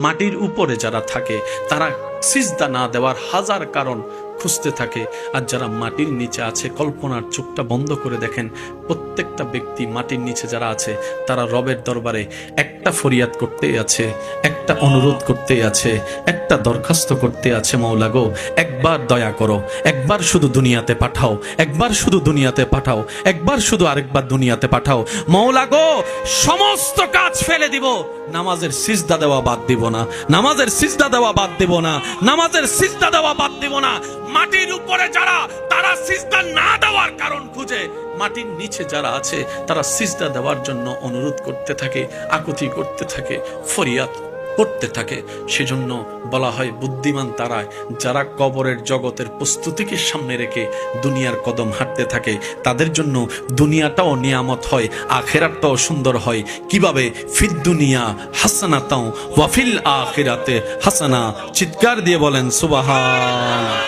মাটির উপরে যারা থাকে তারা সিজদা না দেওয়ার হাজার কারণ খুঁজতে থাকে, আর যারা মাটির নিচে আছে কল্পনার চোখটা বন্ধ করে দেখেন, প্রত্যেকটা ব্যক্তি মাটির নিচে যারা আছে তারা রবের দরবারে একটা ফরিয়াদ করতেই আছে, একটা অনুরোধ করতেই আছে, একটা দরখাস্ত করতে আছে, মৌলা গো একবার দয়া করো, একবার শুধু দুনিয়াতে পাঠাও, একবার শুধু দুনিয়াতে পাঠাও, একবার শুধু আরেকবার দুনিয়াতে পাঠাও, মৌলা গো সমস্ত কাজ ফেলে দিব, নামাজের সিজদা দেওয়া বাদ দিব না, নামাজের সিজদা দেওয়া বাদ দিব না, নামাজের সিজদা দেওয়া বাদ দিব না। মাটির উপরে যারা তারা সিজদা না দেওয়ার কারণ খুঁজে, মাটির নিচে যারা আছে তারা সিজদা দেওয়ার জন্য অনুরোধ করতে থাকে, আকুতি করতে থাকে, ফরিয়াদ করতে থাকে। সেজন্য বলা হয় বুদ্ধিমান তারা যারা কবরের জগতের প্রস্তুতিকে সামনে রেখে দুনিয়ার কদম হাঁটতে থাকে, তাদের জন্য দুনিয়াটাও নিয়ামত হয়, আখেরাতটাও সুন্দর হয়। কিভাবে? ফিদ দুনিয়া হাসানাতাও ওয়া ফিল আখিরাতে হাসানা। চিৎকার দিয়ে বলেন সুবহান।